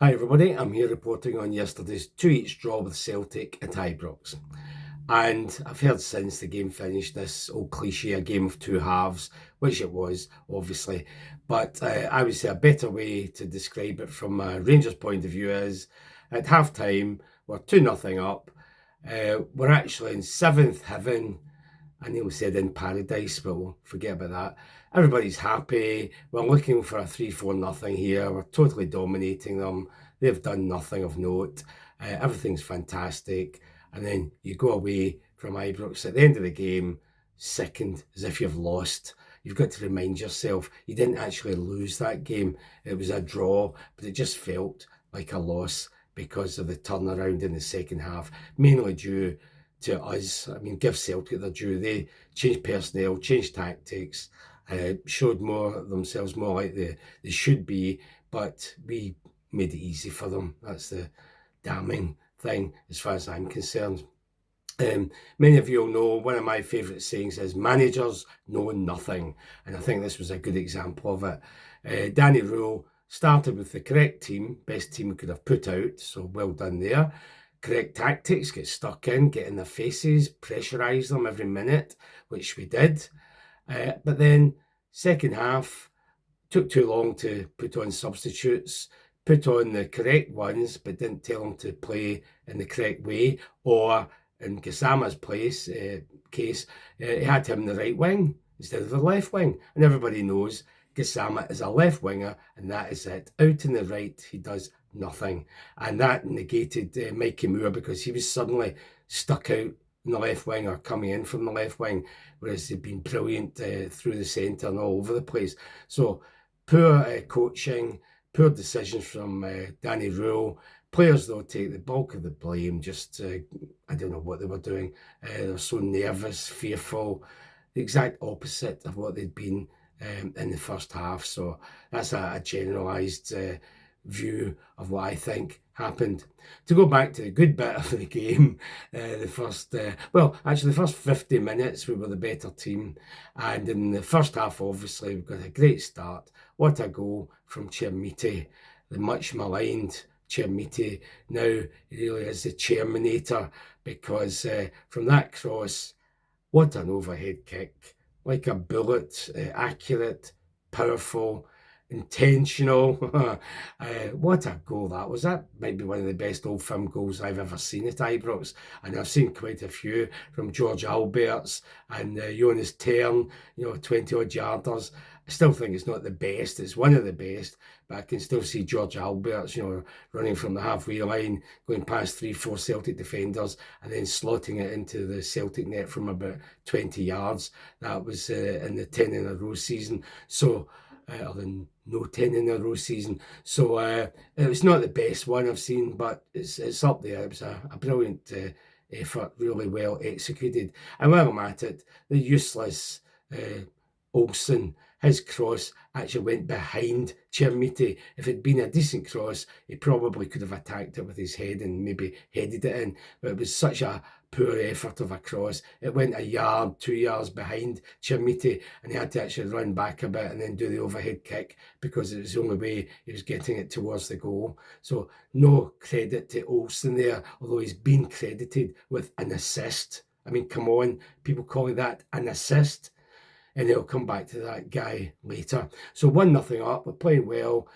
Hi everybody, I'm here reporting on yesterday's 2-each draw with Celtic at Ibrox. And I've heard since the game finished this old cliche, a game of two halves, which it was, obviously. But I would say a better way to describe it from a Rangers point of view is at half time, we're 2-0 up. We're actually in seventh heaven. I nearly said in paradise, but we'll forget about that. Everybody's happy. We're looking for a 3-4 nothing here. We're totally dominating them. They've done nothing of note. Everything's fantastic. And then you go away from Ibrox at the end of the game, sickened, as if you've lost. You've got to remind yourself you didn't actually lose that game. It was a draw, but it just felt like a loss because of the turnaround in the second half, mainly due to us. I mean, give Celtic their due. They changed personnel, changed tactics, showed more themselves more like they should be, but we made it easy for them. That's the damning thing as far as I'm concerned. Many of you will know one of my favourite sayings is managers know nothing, and I think this was a good example of it. Danny Rule started with the correct team, best team we could have put out, so well done there. Correct tactics, get stuck in, get in their faces, pressurise them every minute, which we did. But then second half, took too long to put on substitutes, put on the correct ones, but didn't tell them to play in the correct way. Or in Gassama's case, he had him in the right wing instead of the left wing. And everybody knows Gassama is a left winger, and that is it. Out in the right, he does nothing. And that negated Mikey Moore because he was suddenly stuck out in the left wing or coming in from the left wing, whereas they've been brilliant through the centre and all over the place. So poor coaching, poor decisions from Danny Rule. Players, though, take the bulk of the blame. Just, I don't know what they were doing. They were so nervous, fearful, the exact opposite of what they'd been in the first half. So that's a generalised view of what I think happened. To go back to the good bit of the game, the first 50 minutes we were the better team, and in the first half, obviously, we've got a great start. What a goal from Chermiti, the much maligned Chermiti. Now he really is the Chairmanator because from that cross, what an overhead kick, like a bullet, accurate, powerful, intentional. What a goal that was. That might be one of the best old firm goals I've ever seen at Ibrox. And I've seen quite a few from George Alberts and Jonas Tern, 20 odd yarders. I still think it's not the best. It's one of the best, but I can still see George Alberts, running from the halfway line, going past 3-4 Celtic defenders, and then slotting it into the Celtic net from about 20 yards. That was in the 10 in a row season. So, or the no 10 in a row season. So it was not the best one I've seen, but it's up there. It was a brilliant effort, really well executed. And while I'm at it, the useless Olsen, his cross actually went behind Chermiti. If it'd been a decent cross, he probably could have attacked it with his head and maybe headed it in. But it was such a poor effort of a cross. It went a yard, 2 yards behind Chermiti, and he had to actually run back a bit and then do the overhead kick because it was the only way he was getting it towards the goal. So no credit to Olsen there, although he's been credited with an assist. I mean, come on, people calling that an assist. And they'll come back to that guy later. So 1-0 up, we're playing well,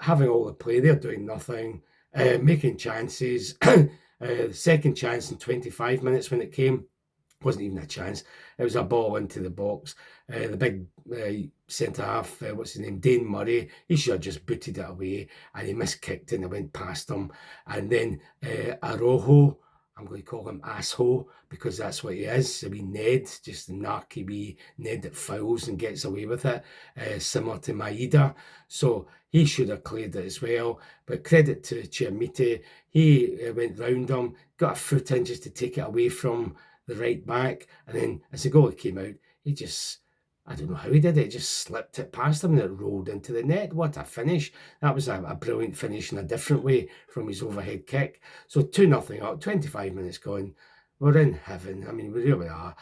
having all the play, they're doing nothing, making chances. Second chance in 25 minutes when it came, wasn't even a chance. It was a ball into the box. The big centre half, what's his name, Dane Murray, he should have just booted it away, and he miskicked it and it went past him. And then Arojo, I'm going to call him asshole because that's what he is. A wee Ned, just a narky wee Ned that fouls and gets away with it, similar to Maeda. So he should have cleared it as well. But credit to Chermiti, he went round him, got a foot in just to take it away from the right back. And then as the goal came out, he just, I don't know how he did it, just slipped it past him and it rolled into the net. What a finish. That was a brilliant finish in a different way from his overhead kick. So 2-0 up, 25 minutes gone. We're in heaven. I mean, we really are.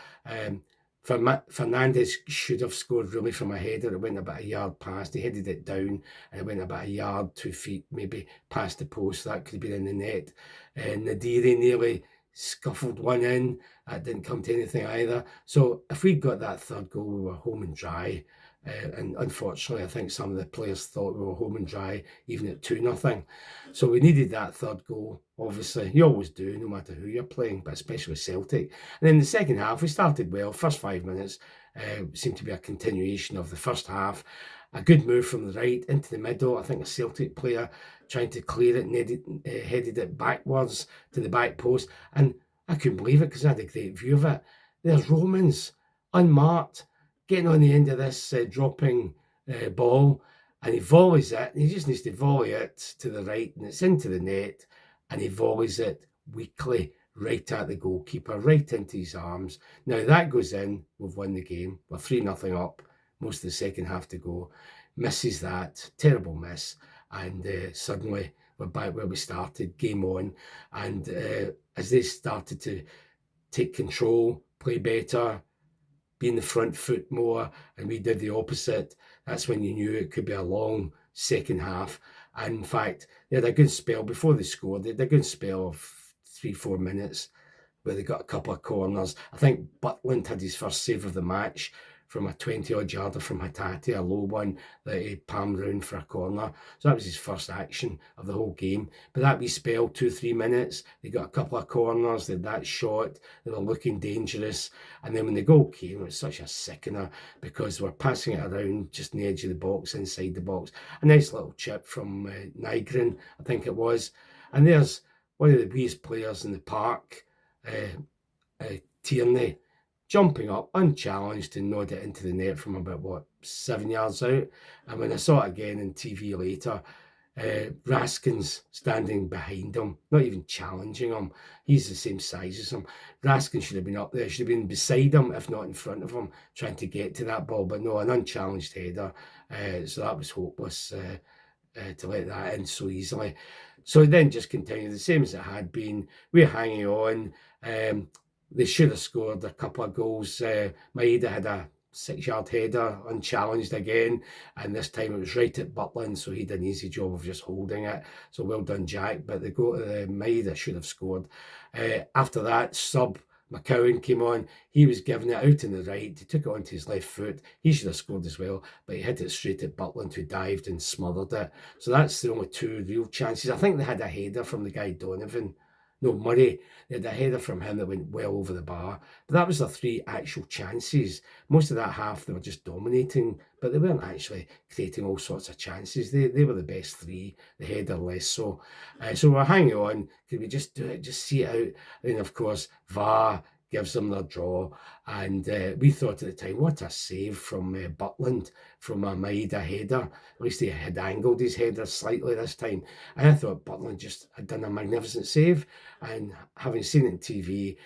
Fernandez should have scored really from a header. It went about a yard past. He headed it down and it went about a yard, 2 feet, maybe past the post. That could have been in the net. And Nadiri nearly scuffled one in. That didn't come to anything either. So if we'd got that third goal, we were home and dry. And unfortunately, I think some of the players thought we were home and dry, even at 2-0. So we needed that third goal, obviously. You always do, no matter who you're playing, but especially Celtic. And then the second half, we started well. First 5 minutes seemed to be a continuation of the first half. A good move from the right into the middle. I think a Celtic player trying to clear it and headed it backwards to the back post. And I couldn't believe it because I had a great view of it. There's Romans, unmarked, getting on the end of this dropping ball, and he volleys it, and he just needs to volley it to the right, and it's into the net, and he volleys it weakly right at the goalkeeper, right into his arms. Now that goes in, we've won the game, we're 3-0 up, most of the second half to go, misses that, terrible miss, and suddenly we're back where we started, game on, and as they started to take control, play better, be in the front foot more, and we did the opposite. That's when you knew it could be a long second half. And in fact, they had a good spell before they scored. They had a good spell of 3-4 minutes where they got a couple of corners. I think Butland had his first save of the match from a 20-odd yarder from Hatate, a low one that he palmed round for a corner. So that was his first action of the whole game. But that wee spell, 2-3 minutes, they got a couple of corners, they had that shot, they were looking dangerous. And then when the goal came, it was such a sickener because they were passing it around just on the edge of the box, inside the box. A nice little chip from Nygren, I think it was. And there's one of the weeest players in the park, Tierney, jumping up unchallenged to nod it into the net from about 7 yards out. And when I saw it again on TV later, Raskin's standing behind him, not even challenging him. He's the same size as him. Raskin should have been up there, should have been beside him, if not in front of him, trying to get to that ball. But no, an unchallenged header. So that was hopeless to let that in so easily. So then just continued the same as it had been. We're hanging on. They should have scored a couple of goals. Maeda had a 6-yard header, unchallenged again, and this time it was right at Butland, so he did an easy job of just holding it. So well done, Jack. But Maeda should have scored. After that, McCowan came on. He was giving it out on the right. He took it onto his left foot. He should have scored as well, but he hit it straight at Butland, who dived and smothered it. So that's the only two real chances. I think they had a header from the guy Donovan. No, Murray. They had a header from him that went well over the bar. But that was their three actual chances. Most of that half, they were just dominating, but they weren't actually creating all sorts of chances. They were the best three, the header less so. So we're hanging on. Could we just do it, just see it out? And of course, VAR gives them their draw. And we thought at the time, what a save from Butland, from a Maeda header. At least he had angled his header slightly this time. And I thought Butland just had done a magnificent save. And having seen it on TV,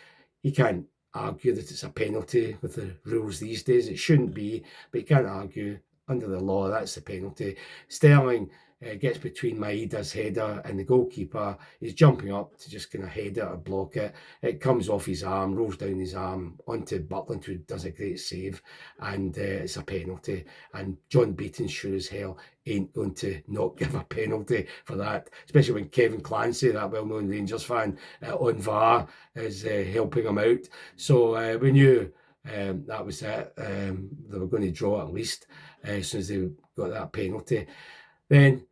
you can't argue that it's a penalty with the rules these days. It shouldn't be, but you can't argue under the law, that's the penalty. Sterling gets between Maeda's header and the goalkeeper. He's jumping up to just kind of head it or block it. It comes off his arm, rolls down his arm onto Butland, who does a great save, and it's a penalty. And John Beaton sure as hell ain't going to not give a penalty for that, especially when Kevin Clancy, that well-known Rangers fan, on VAR is helping him out. So we knew that was it. They were going to draw at least as soon as they got that penalty. Then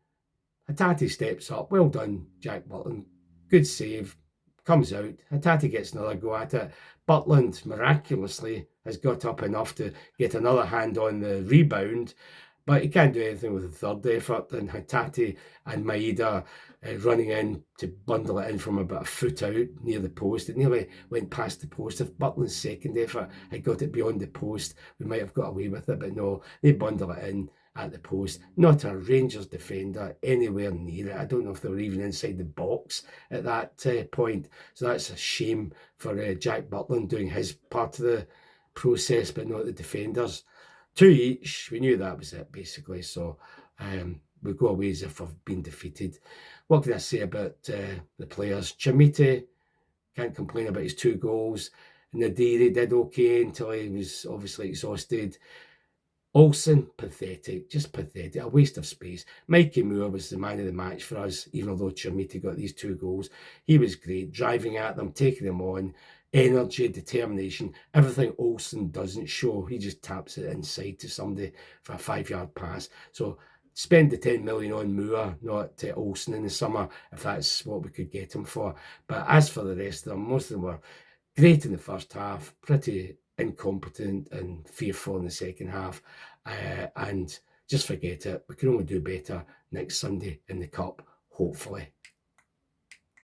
Hatate steps up. Well done, Jack Butland. Good save. Comes out. Hatate gets another go at it. Butland miraculously has got up enough to get another hand on the rebound, but he can't do anything with the third effort. And Hatate and Maeda running in to bundle it in from about a foot out near the post. It nearly went past the post. If Butland's second effort had got it beyond the post, we might have got away with it, but no, they bundle it in at the post. Not a Rangers defender anywhere near it. I don't know if they were even inside the box at that point. So that's a shame for Jack Butland doing his part of the process, but not the defenders. 2 each. We knew that was it, basically. So we go away as if we've been defeated. What can I say about the players? Chamite, can't complain about his 2 goals. Nadiri did okay until he was obviously exhausted. Olsen, pathetic, just pathetic, a waste of space. Mikey Moore was the man of the match for us, even though Chermiti got these 2 goals. He was great, driving at them, taking them on, energy, determination, everything Olsen doesn't show. He just taps it inside to somebody for a 5-yard pass. So spend the 10 million on Moore, not Olsen in the summer, if that's what we could get him for. But as for the rest of them, most of them were great in the first half, pretty incompetent and fearful in the second half, and just forget it. We can only do better next Sunday in the Cup, hopefully.